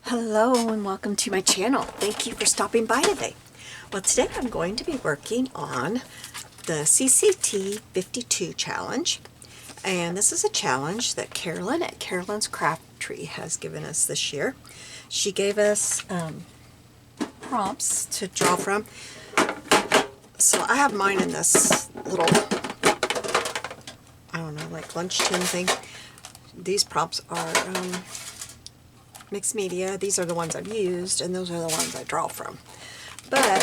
Hello and welcome to my channel. Thank you for stopping by today. Well, today I'm going to be working on the CCT 52 challenge, and this is a challenge that Carolyn at CarolinesCraftTree has given us this year. She gave us prompts to draw from. So I have mine in this little, I don't know, like lunch tin thing. These prompts are mixed media. These are the ones I've used, and those are the ones I draw from. But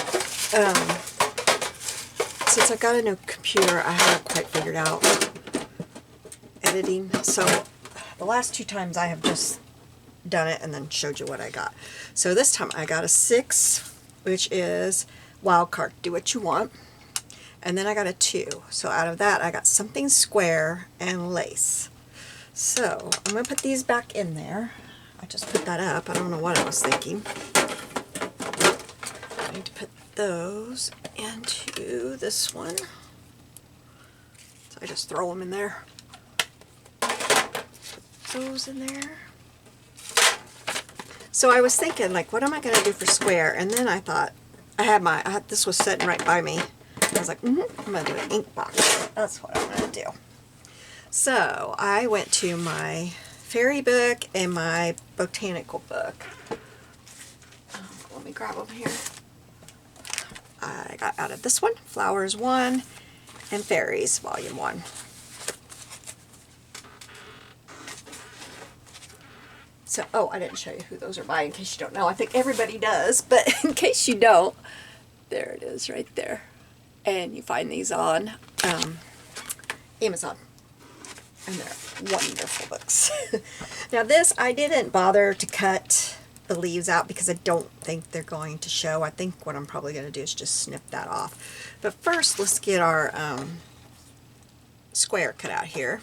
since I've got a new computer, I haven't quite figured out editing. So the last two times I have just done it and then showed you what I got. So this time I got a 6, which is wild card, do what you want. And then I got a 2. So out of that I got something square and lace. So I'm going to put these back in there. I just put that up. I don't know what I was thinking. I need to put those into this one. So I just throw them in there. Put those in there. So I was thinking, like, what am I going to do for square? And then I thought, this was sitting right by me. I was like, I'm going to do an ink box. That's what I'm going to do. So I went to my fairy book and my botanical book. Let me grab them here. I got out of this one, Flowers 1 and Fairies Volume 1. So, oh, I didn't show you who those are by in case you don't know. I think everybody does, but in case you don't, there it is right there. And you find these on Amazon. And they're wonderful books. Now this, I didn't bother to cut the leaves out because I don't think they're going to show. I think what I'm probably going to do is just snip that off. But first, let's get our square cut out here.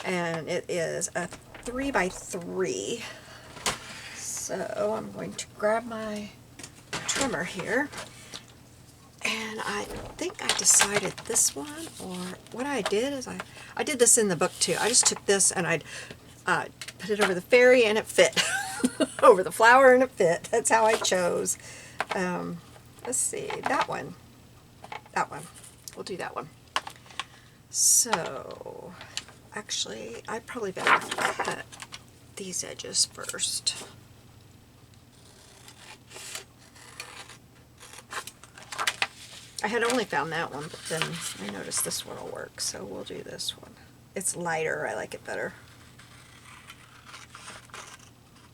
And it is a 3 by 3. So I'm going to grab my trimmer here. And I think I decided this one, or what I did is I did this in the book too. I just took this and I'd put it over the fairy and it fit. Over the flower and it fit. That's how I chose. Let's see, that one. That one. We'll do that one. So, actually, I probably better cut these edges first. I had only found that one, but then I noticed this one will work, so we'll do this one. It's lighter, I like it better.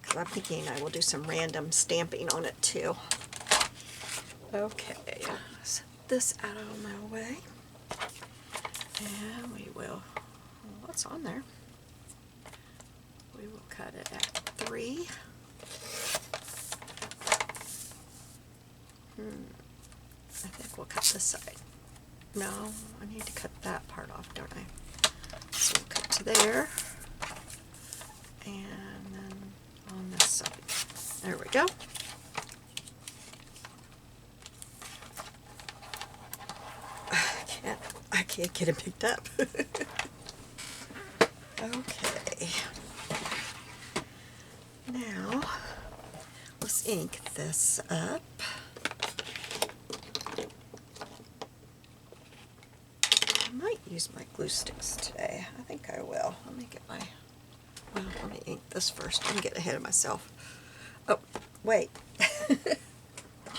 Because I'm thinking I will do some random stamping on it too. Okay, set this out of my way. And we will, what's on there? We will cut it at 3. I think we'll cut this side. No, I need to cut that part off, don't I? So we'll cut to there. And then on this side. There we go. I can't get it picked up. Okay. Now, let's ink this up. Use my glue sticks today. I think I will. Let me get my, well, let me ink this first. I'm getting ahead of myself. Oh, wait.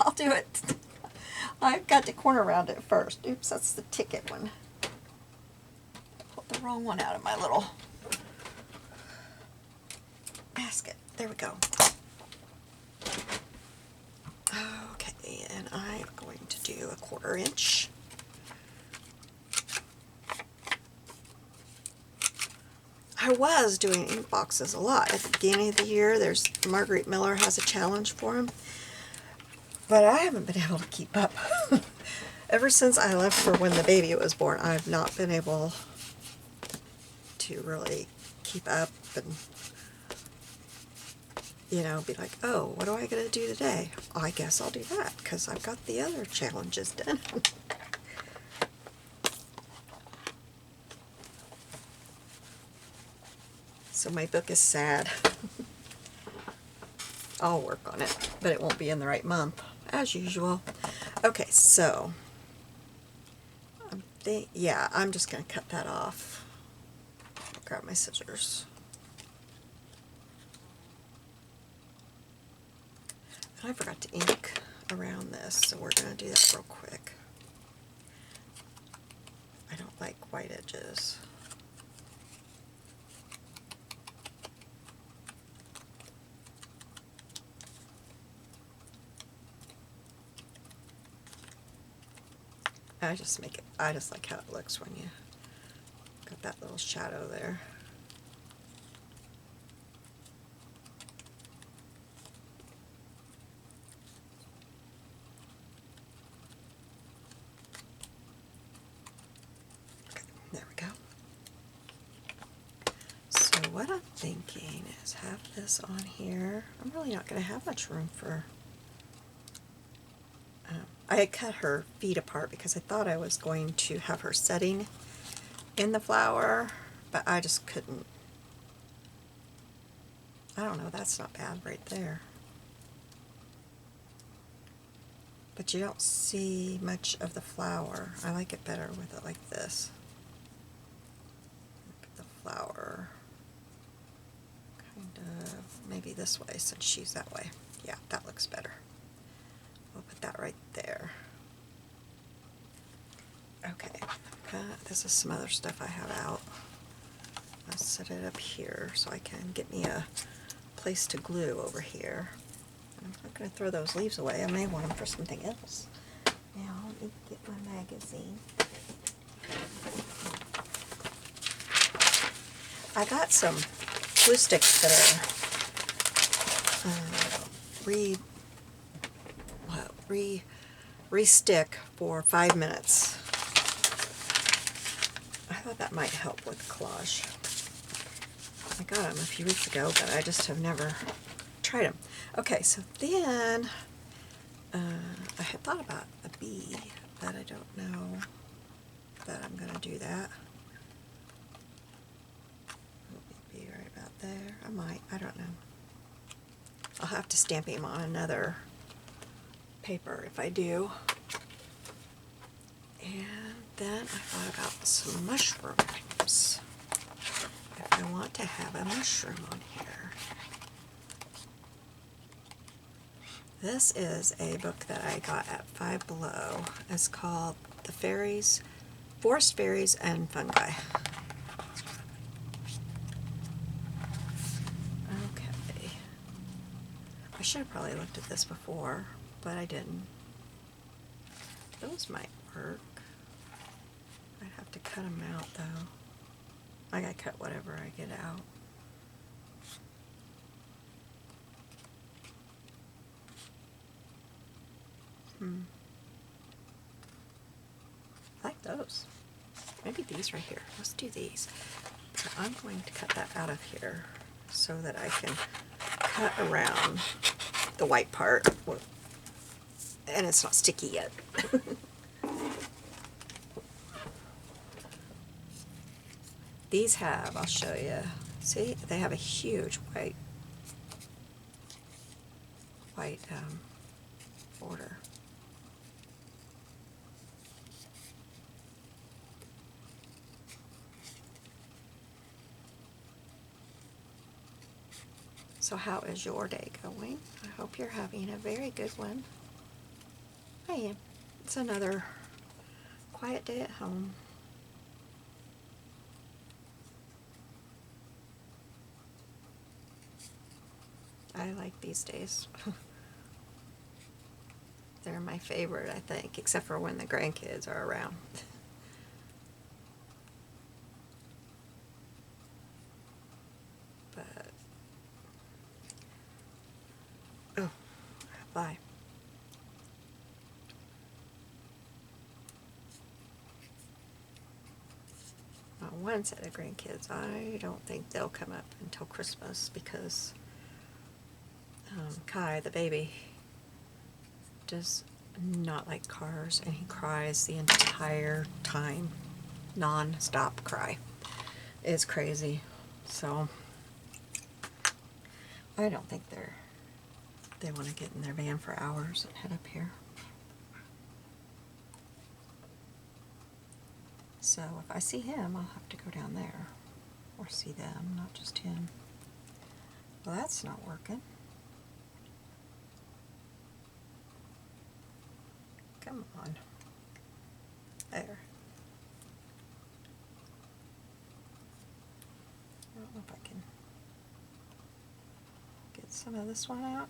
I'll do it. I've got to corner round it first. Oops, that's the ticket one. Pulled the wrong one out of my little basket. There we go. Okay, and I'm going to do a 1/4 inch. I was doing ink boxes a lot. At the beginning of the year, there's Margaret Miller has a challenge for them. But I haven't been able to keep up. Ever since I left for when the baby was born, I've not been able to really keep up and, you know, be like, oh, what do I gotta do today? I guess I'll do that because I've got the other challenges done. So my book is sad. I'll work on it, but it won't be in the right month, as usual. Okay, so yeah, I'm just going to cut that off. Grab my scissors. And I forgot to ink around this, so we're going to do that real quick. I don't like white edges. I just like how it looks when you got that little shadow there. Okay, there we go. So what I'm thinking is have this on here. I'm really not going to have much room for... I had cut her feet apart because I thought I was going to have her setting in the flower, but I just couldn't. I don't know, that's not bad right there. But you don't see much of the flower. I like it better with it like this. Look at the flower. Kind of, maybe this way since she's that way. Yeah, that looks better. We'll put that right there. Okay, this is some other stuff I have out. I'll set it up here so I can get me a place to glue over here. I'm not going to throw those leaves away. I may want them for something else. Now, let me get my magazine. I got some glue sticks that are re-stick for 5 minutes. I thought that might help with collage. I got them a few weeks ago, but I just have never tried them. Okay, so then I had thought about a bee, but I don't know that I'm going to do that. Be right about there. I might. I don't know. I'll have to stamp him on another paper if I do. And then I thought about some mushrooms. If I want to have a mushroom on here. This is a book that I got at Five Below. It's called The Fairies, Forest Fairies and Fungi. Okay. I should have probably looked at this before, but I didn't. Those might work. I'd have to cut them out though. I gotta cut whatever I get out. I like those. Maybe these right here. Let's do these. So I'm going to cut that out of here so that I can cut around the white part. And it's not sticky yet. These have, I'll show you. See, they have a huge white border. So how is your day going? I hope you're having a very good one. I am. It's another quiet day at home. I like these days. They're my favorite, I think, except for when the grandkids are around. But, oh, bye. One set of grandkids, I don't think they'll come up until Christmas because Kai, the baby, does not like cars, and he cries the entire time. Non-stop cry. It's crazy. So I don't think they're they want to get in their van for hours and head up here. So if I see him, I'll have to go down there. Or see them, not just him. Well, that's not working. Come on. There. I don't know if I can get some of this one out.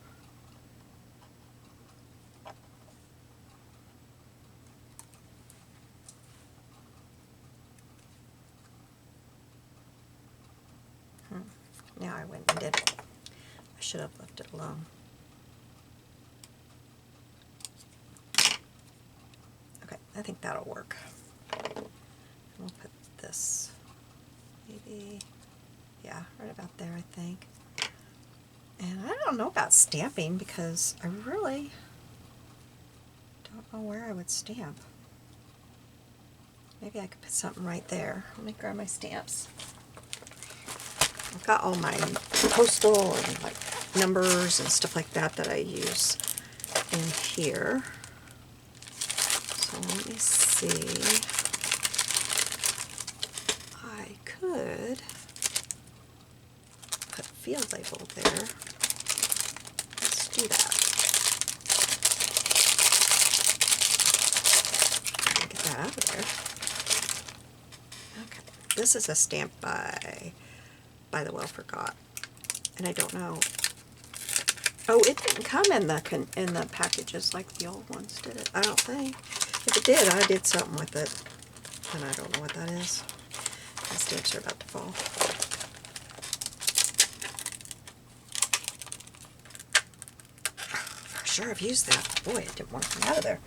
Now I went and did it. I should have left it alone. Okay, I think that'll work. We'll put this maybe, yeah, right about there, I think. And I don't know about stamping because I really don't know where I would stamp. Maybe I could put something right there. Let me grab my stamps. I've got all my postal and like numbers and stuff like that that I use in here. So let me see. I could put field label there. Let's do that. Get that out of there. Okay, this is a stamp by the Well Forgot, and I don't know. Oh, it didn't come in the packages like the old ones, did it? I don't think. If it did, I did something with it, and I don't know what that is. My stamps are about to fall. For sure, I've used that. Boy, it didn't want to come out of there.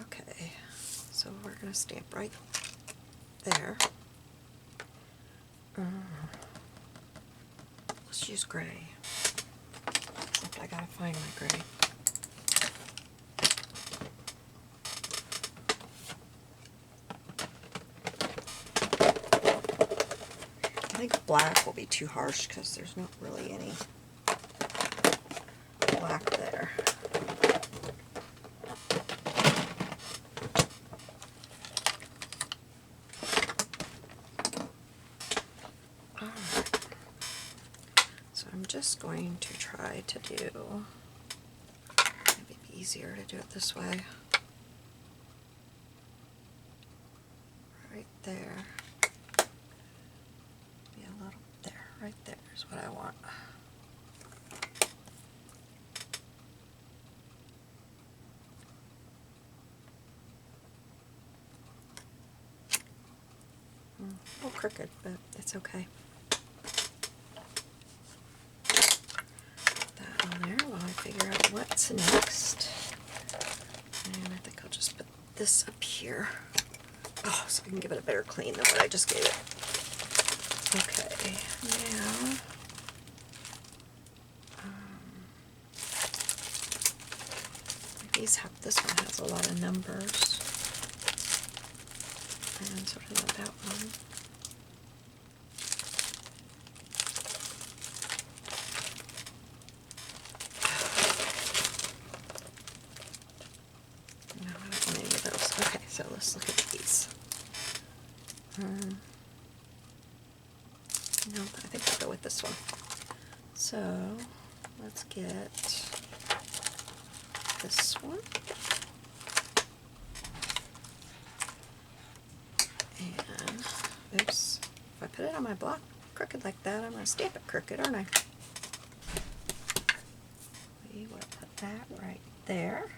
Okay, so we're gonna stamp right there. Let's use gray. Except I gotta find my gray. I think black will be too harsh because there's not really any black there. I'm just going to try to do, maybe it'd be easier to do it this way. Right there. Be a little there. Right there is what I want. A little crooked, but it's okay. Figure out what's next. And I think I'll just put this up here. Oh, so I can give it a better clean than what I just gave it. Okay, now this one has a lot of numbers. And so does that one. So let's look at these. No, I think I'll go with this one. So let's get this one. And oops, if I put it on my block crooked like that, I'm going to stamp it crooked, aren't I? We will put that right there.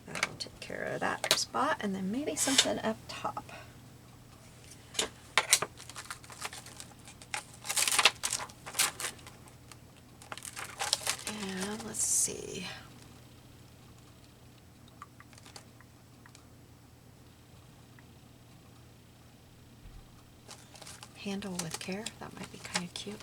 That'll take care of that spot, and then maybe something up top. And let's see. Handle with care, that might be kind of cute.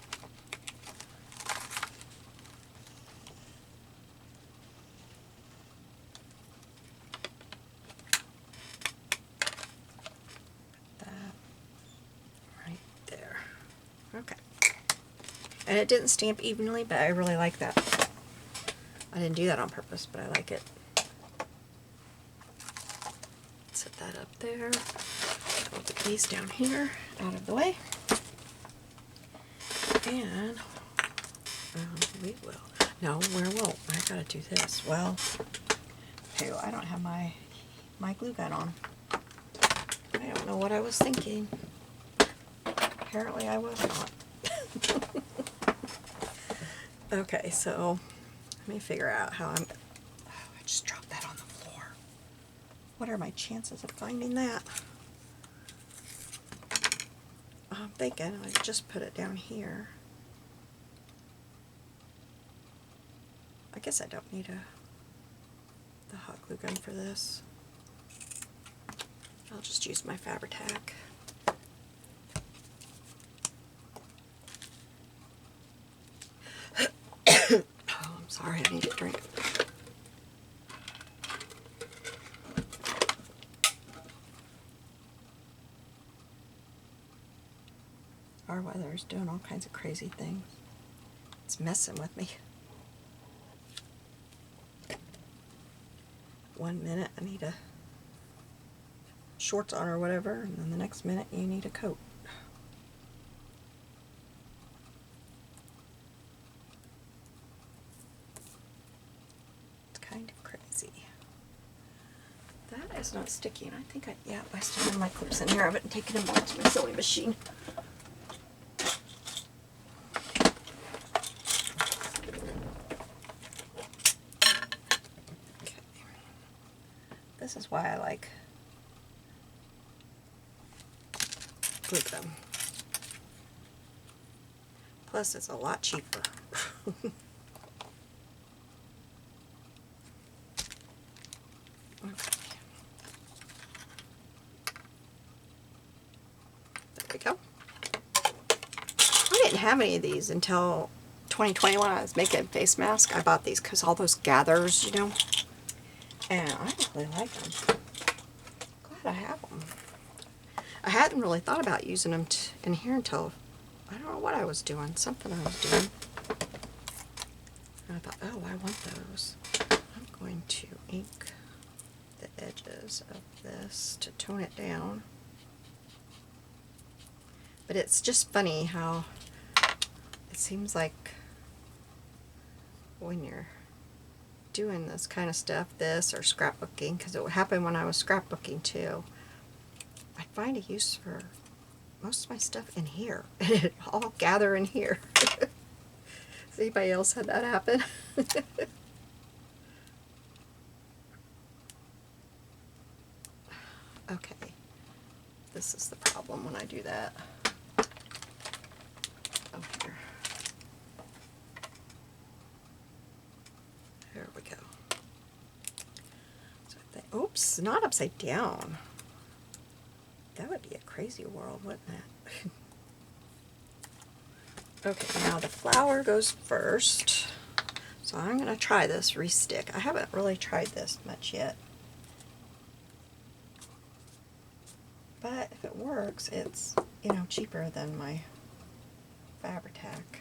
Okay. And it didn't stamp evenly, but I really like that. I didn't do that on purpose, but I like it. Set that up there. I'll put these down here, out of the way. And we will. No, where won't? I gotta do this. Well, okay, I don't have my glue gun on. I don't know what I was thinking. Apparently I was not. Okay, so let me figure out how I'm... Oh, I just dropped that on the floor. What are my chances of finding that? I'm thinking I just put it down here. I guess I don't need the hot glue gun for this. I'll just use my Fabri-Tac. Oh, I'm sorry, I need a drink. Our weather is doing all kinds of crazy things. It's messing with me. 1 minute I need a shorts on or whatever, and then the next minute you need a coat. It's kind of crazy. That is not sticking. I think I still have my clips in here. I haven't taken them back to my sewing machine. Okay. This is why I like glue gum. Plus, it's a lot cheaper. Okay. There we go. I didn't have any of these until 2020 when I was making face mask. I bought these because all those gathers, you know, and I really like them. Glad I have them. I hadn't really thought about using them in here until, I don't know what I was doing, something I was doing. And I thought, oh, I want those. I'm going to ink the edges of this to tone it down. But it's just funny how it seems like when you're doing this kind of stuff, this or scrapbooking, because it would happen when I was scrapbooking too, I find a use for most of my stuff in here. It all gather in here. Has anybody else had that happen? Okay, this is the problem when I do that. Oh, here. There we go. So I think, oops, not upside down. That would be a crazy world, wouldn't it? Okay, now the flower goes first. So I'm going to try this re-stick. I haven't really tried this much yet. But if it works, it's, you know, cheaper than my Fabri-Tac.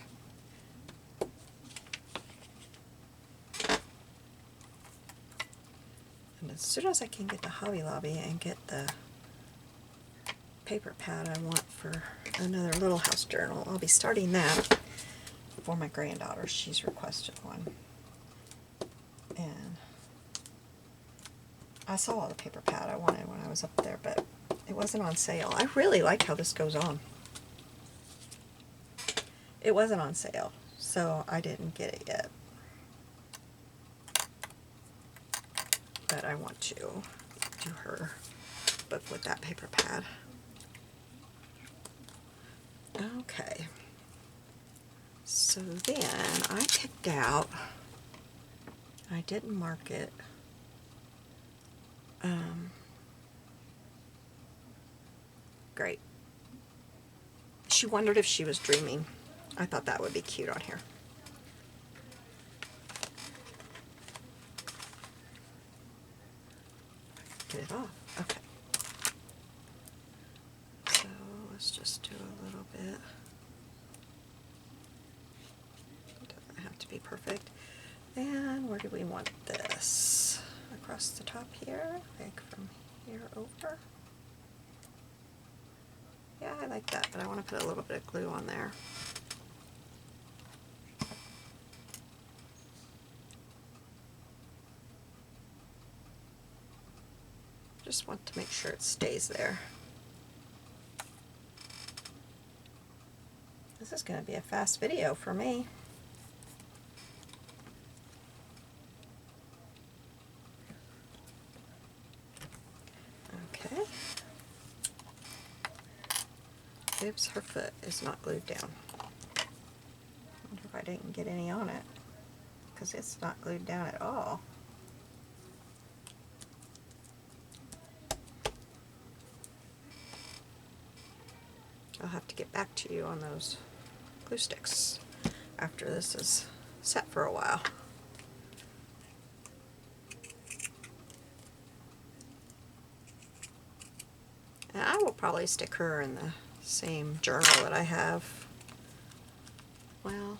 And as soon as I can get to Hobby Lobby and get the paper pad I want for another little house journal, I'll be starting that for my granddaughter. She's requested one. And I saw the paper pad I wanted when I was up there, but it wasn't on sale. I really like how this goes on. It wasn't on sale, so I didn't get it yet. But I want to do her book with that paper pad. Okay. So then I picked out, I didn't mark it, great. She wondered if she was dreaming. I thought that would be cute on here. Get it off. Okay. So let's just do a little bit. to be perfect. And where do we want this? Across the top here, like from here over. Yeah, I like that, but I want to put a little bit of glue on there. Just want to make sure it stays there. This is going to be a fast video for me. Okay. Oops, her foot is not glued down. I wonder if I didn't get any on it, because it's not glued down at all. I'll have to get back to you on those glue sticks after this is set for a while. And I will probably stick her in the same journal that I have. Well,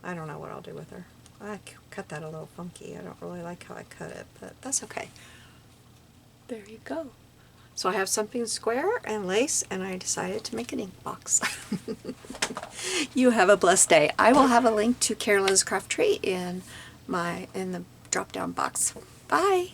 I don't know what I'll do with her. I cut that a little funky. I don't really like how I cut it, but that's okay. There you go. So I have something square and lace, and I decided to make an ink box. You have a blessed day. I will have a link to CarolinesCraftTree in the drop-down box. Bye!